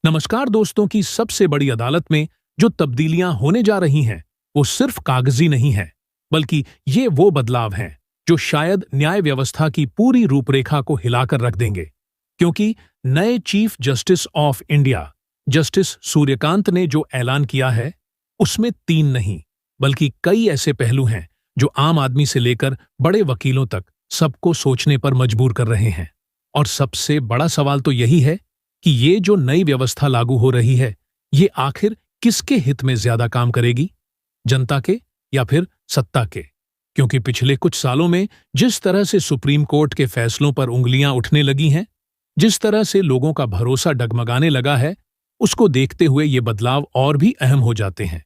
नमस्कार दोस्तों की सबसे बड़ी अदालत में जो तब्दीलियां होने जा रही हैं वो सिर्फ कागजी नहीं है, बल्कि ये वो बदलाव हैं जो शायद न्याय व्यवस्था की पूरी रूपरेखा को हिलाकर रख देंगे। क्योंकि नए chief justice of India justice Suryakant ने जो ऐलान किया है उसमें 3 नहीं बल्कि कई ऐसे पहलू हैं जो आम आदमी से लेकर बड़े वकीलों तक सबको सोचने पर मजबूर कर रहे हैं। और सबसे बड़ा सवाल तो यही है कि ये जो नई व्यवस्था लागू हो रही है ये आखिर किसके हित में ज्यादा काम करेगी, जनता के या फिर सत्ता के? क्योंकि पिछले कुछ सालों में जिस तरह से सुप्रीम कोर्ट के फैसलों पर उंगलियां उठने लगी हैं, जिस तरह से लोगों का भरोसा डगमगाने लगा है, उसको देखते हुए ये बदलाव और भी अहम हो जाते हैं।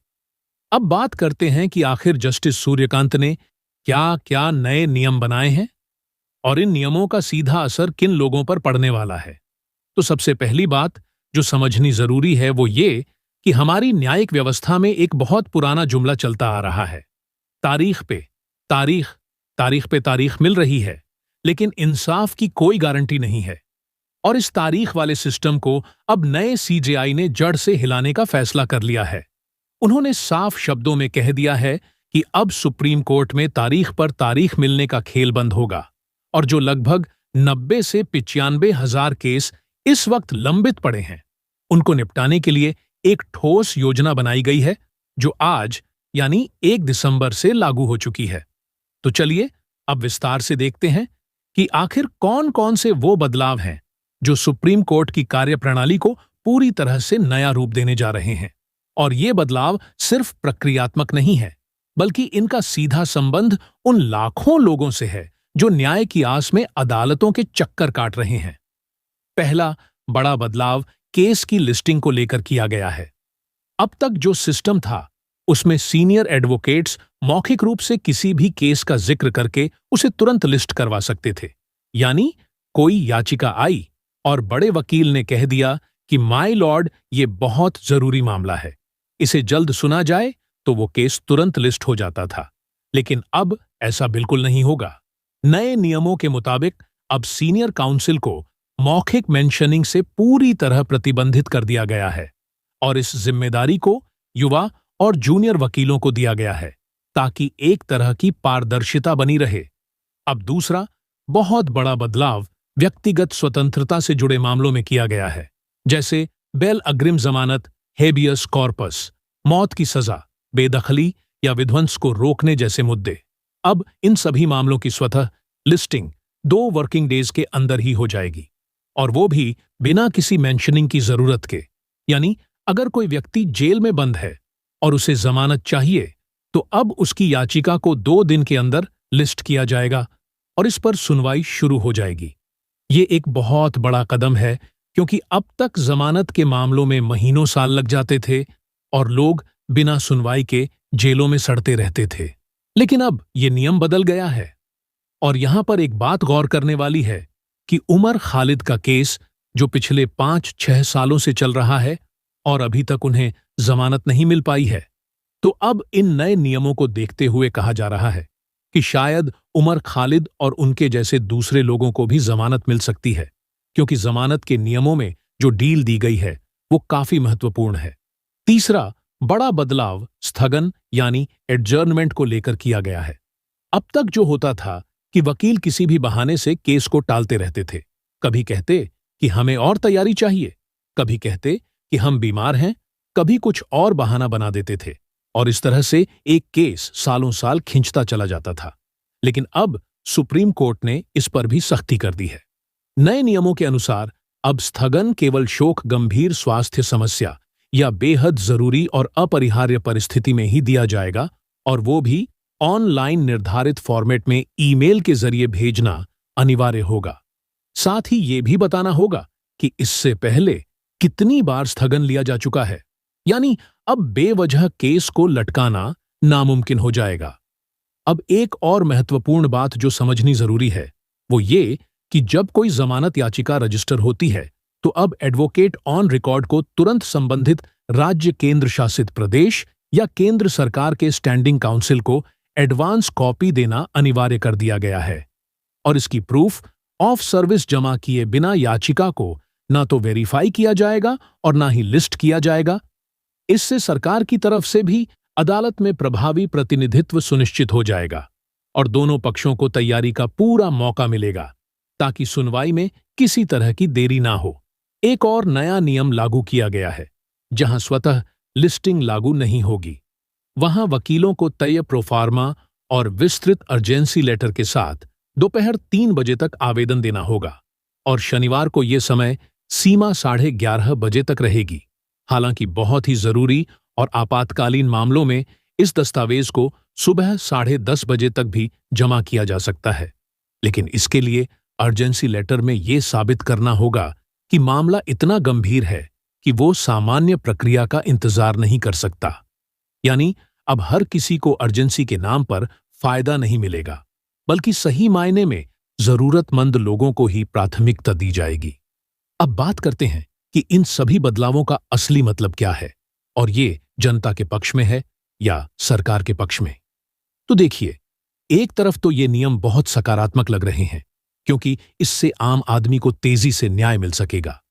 अब बात करते हैं कि आखिर जस्टिस सूर्यकांत ने क्या क्या नए नियम बनाए हैं और इन नियमों का सीधा असर किन लोगों पर पड़ने वाला है। तो सबसे पहली बात जो समझनी जरूरी है वो ये कि हमारी न्यायिक व्यवस्था में एक बहुत पुराना जुमला चलता आ रहा है, तारीख पे तारीख, तारीख पे तारीख मिल रही है, लेकिन इंसाफ की कोई गारंटी नहीं है। और इस तारीख वाले सिस्टम को अब नए सीजेआई ने जड़ से हिलाने का फैसला कर लिया है। उन्होंने साफ शब्दों में कह दिया है कि अब सुप्रीम कोर्ट में तारीख पर तारीख मिलने का खेल बंद होगा और जो लगभग 90 से 95 हजार केस इस वक्त लंबित पड़े हैं उनको निपटाने के लिए एक ठोस योजना बनाई गई है जो आज यानी 1 दिसंबर से लागू हो चुकी है। तो चलिए अब विस्तार से देखते हैं कि आखिर कौन कौन से वो बदलाव हैं जो सुप्रीम कोर्ट की कार्यप्रणाली को पूरी तरह से नया रूप देने जा रहे हैं। और ये बदलाव सिर्फ प्रक्रियात्मक नहीं है, बल्कि इनका सीधा संबंध उन लाखों लोगों से है जो न्याय की आस में अदालतों के चक्कर काट रहे हैं। पहला बड़ा बदलाव केस की लिस्टिंग को लेकर किया गया है। अब तक जो सिस्टम था उसमें सीनियर एडवोकेट्स मौखिक रूप से किसी भी केस का जिक्र करके उसे तुरंत लिस्ट करवा सकते थे। यानी कोई याचिका आई और बड़े वकील ने कह दिया कि माय लॉर्ड ये बहुत जरूरी मामला है, इसे जल्द सुना जाए, तो वो केस तुरंत लिस्ट हो जाता था। लेकिन अब ऐसा बिल्कुल नहीं होगा। नए नियमों के मुताबिक अब सीनियर काउंसिल को मौखिक मेंशनिंग से पूरी तरह प्रतिबंधित कर दिया गया है और इस जिम्मेदारी को युवा और जूनियर वकीलों को दिया गया है ताकि एक तरह की पारदर्शिता बनी रहे। अब दूसरा बहुत बड़ा बदलाव व्यक्तिगत स्वतंत्रता से जुड़े मामलों में किया गया है, जैसे बेल अग्रिम जमानत, हेबियस कॉर्पस, मौत की सजा, बेदखली या विध्वंस को रोकने जैसे मुद्दे। अब इन सभी मामलों की स्वतः लिस्टिंग 2 वर्किंग डेज के अंदर ही हो जाएगी और वो भी बिना किसी मेंशनिंग की जरूरत के। यानी अगर कोई व्यक्ति जेल में बंद है और उसे जमानत चाहिए तो अब उसकी याचिका को 2 दिन के अंदर लिस्ट किया जाएगा और इस पर सुनवाई शुरू हो जाएगी। ये एक बहुत बड़ा कदम है क्योंकि अब तक जमानत के मामलों में महीनों साल लग जाते थे और लोग बिना सुनवाई के जेलों में सड़ते रहते थे। लेकिन अब ये नियम बदल गया है और यहां पर एक बात गौर करने वाली है कि उमर खालिद का केस जो पिछले 5-6 सालों से चल रहा है और अभी तक उन्हें जमानत नहीं मिल पाई है, तो अब इन नए नियमों को देखते हुए कहा जा रहा है कि शायद उमर खालिद और उनके जैसे दूसरे लोगों को भी जमानत मिल सकती है, क्योंकि जमानत के नियमों में जो डील दी गई है वो काफी महत्वपूर्ण है। तीसरा बड़ा बदलाव स्थगन यानी एडजर्नमेंट को लेकर किया गया है। अब तक जो होता था कि वकील किसी भी बहाने से केस को टालते रहते थे। कभी कहते कि हमें और तैयारी चाहिए, कभी कहते कि हम बीमार हैं, कभी कुछ और बहाना बना देते थे और इस तरह से एक केस सालों साल खिंचता चला जाता था। लेकिन अब सुप्रीम कोर्ट ने इस पर भी सख्ती कर दी है। नए नियमों के अनुसार अब स्थगन केवल शोक गंभीर स्वास्थ्य समस्या या बेहद जरूरी और अपरिहार्य परिस्थिति में ही दिया जाएगा और वो भी ऑनलाइन निर्धारित फॉर्मेट में ईमेल के जरिए भेजना अनिवार्य होगा। साथ ही ये भी बताना होगा कि इससे पहले कितनी बार स्थगन लिया जा चुका है। यानी अब बेवजह केस को लटकाना नामुमकिन हो जाएगा। अब एक और महत्वपूर्ण बात जो समझनी जरूरी है वो ये कि जब कोई जमानत याचिका रजिस्टर होती है तो अब एडवोकेट ऑन रिकॉर्ड को तुरंत संबंधित राज्य केंद्र शासित प्रदेश या केंद्र सरकार के स्टैंडिंग काउंसिल को एडवांस कॉपी देना अनिवार्य कर दिया गया है और इसकी प्रूफ ऑफ सर्विस जमा किए बिना याचिका को ना तो वेरीफाई किया जाएगा और ना ही लिस्ट किया जाएगा। इससे सरकार की तरफ से भी अदालत में प्रभावी प्रतिनिधित्व सुनिश्चित हो जाएगा और दोनों पक्षों को तैयारी का पूरा मौका मिलेगा ताकि सुनवाई में किसी तरह की देरी ना हो। एक और नया नियम लागू किया गया है। जहां स्वतः लिस्टिंग लागू नहीं होगी, वहां वकीलों को तय प्रोफार्मा और विस्तृत अर्जेंसी लेटर के साथ दोपहर 3 बजे तक आवेदन देना होगा और शनिवार को यह समय सीमा 11:30 बजे तक रहेगी। हालांकि बहुत ही जरूरी और आपातकालीन मामलों में इस दस्तावेज को सुबह 10:30 बजे तक भी जमा किया जा सकता है, लेकिन इसके लिए अर्जेंसी लेटर में यह साबित करना होगा कि मामला इतना गंभीर है कि वो सामान्य प्रक्रिया का इंतजार नहीं कर सकता। यानी अब हर किसी को अर्जेंसी के नाम पर फायदा नहीं मिलेगा, बल्कि सही मायने में जरूरतमंद लोगों को ही प्राथमिकता दी जाएगी। अब बात करते हैं कि इन सभी बदलावों का असली मतलब क्या है और ये जनता के पक्ष में है या सरकार के पक्ष में। तो देखिए, एक तरफ तो ये नियम बहुत सकारात्मक लग रहे हैं क्योंकि इससे आम आदमी को तेजी से न्याय मिल सकेगा।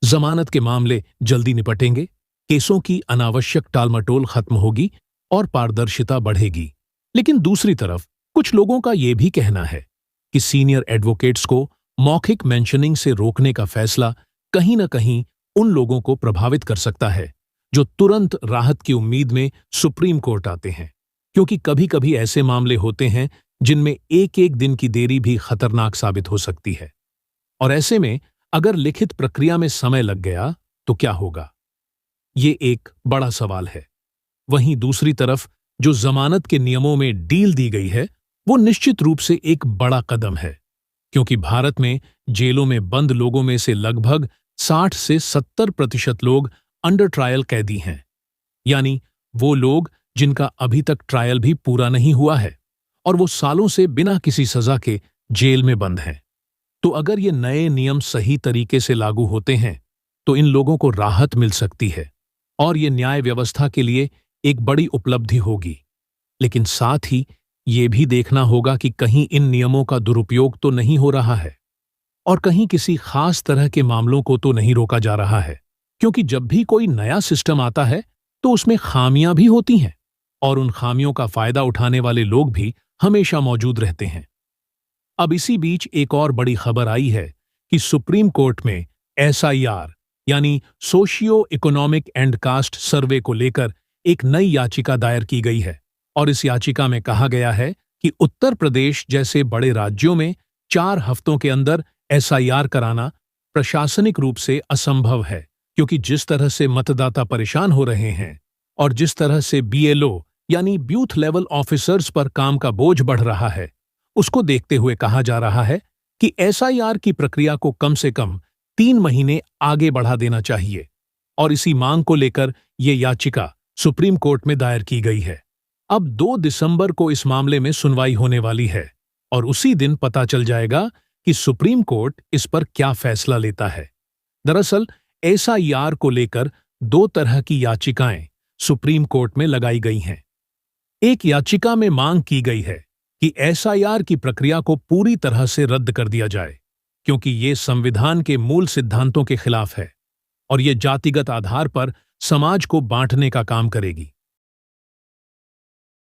जमानत के मामले जल्दी निपटेंगे, केसों की अनावश्यक टालमटोल खत्म होगी और पारदर्शिता बढ़ेगी। लेकिन दूसरी तरफ कुछ लोगों का यह भी कहना है कि सीनियर एडवोकेट्स को मौखिक मेंशनिंग से रोकने का फैसला कहीं न कहीं उन लोगों को प्रभावित कर सकता है जो तुरंत राहत की उम्मीद में सुप्रीम कोर्ट आते हैं, क्योंकि कभी-कभी ऐसे मामले होते हैं जिनमें एक-एक दिन की देरी भी खतरनाक साबित हो सकती है। और ऐसे में अगर लिखित प्रक्रिया में समय लग गया तो क्या होगा? ये एक बड़ा सवाल है। वहीं दूसरी तरफ जो जमानत के नियमों में डील दी गई है, वो निश्चित रूप से एक बड़ा कदम है, क्योंकि भारत में जेलों में बंद लोगों में से लगभग 60 से 70% लोग अंडर ट्रायल कैदी हैं, यानी वो लोग जिनका अभी तक ट्रायल भी पूरा नहीं हुआ है और वो सालों से बिना किसी सजा के जेल में बंद हैं। तो अगर ये नए नियम सही तरीके से लागू होते हैं तो इन लोगों को राहत मिल सकती है और ये न्याय व्यवस्था के लिए एक बड़ी उपलब्धि होगी। लेकिन साथ ही ये भी देखना होगा कि कहीं इन नियमों का दुरुपयोग तो नहीं हो रहा है और कहीं किसी खास तरह के मामलों को तो नहीं रोका जा रहा है, क्योंकि जब भी कोई नया सिस्टम आता है तो उसमें खामियां भी होती हैं और उन खामियों का फायदा उठाने वाले लोग भी हमेशा मौजूद रहते हैं। अब इसी बीच एक और बड़ी खबर आई है कि सुप्रीम कोर्ट में SIR यानी सोशियो इकोनॉमिक एंड कास्ट सर्वे को लेकर एक नई याचिका दायर की गई है और इस याचिका में कहा गया है कि उत्तर प्रदेश जैसे बड़े राज्यों में 4 हफ्तों के अंदर SIR कराना प्रशासनिक रूप से असंभव है, क्योंकि जिस तरह से मतदाता परेशान हो रहे हैं और जिस तरह से BLO यानी बूथ लेवल ऑफिसर्स पर काम का बोझ बढ़ रहा है, उसको देखते हुए कहा जा रहा है कि SIR की प्रक्रिया को कम से कम 3 महीने आगे बढ़ा देना चाहिए और इसी मांग को लेकर ये याचिका सुप्रीम कोर्ट में दायर की गई है। अब 2 दिसंबर को इस मामले में सुनवाई होने वाली है और उसी दिन पता चल जाएगा कि सुप्रीम कोर्ट इस पर क्या फैसला लेता है। दरअसल SIR को लेकर 2 तरह की याचिकाएं सुप्रीम कोर्ट में लगाई गई हैं। एक याचिका में मांग की गई है कि SIR की प्रक्रिया को पूरी तरह से रद्द कर दिया जाए, क्योंकि ये संविधान के मूल सिद्धांतों के खिलाफ है और ये जातिगत आधार पर समाज को बांटने का काम करेगी।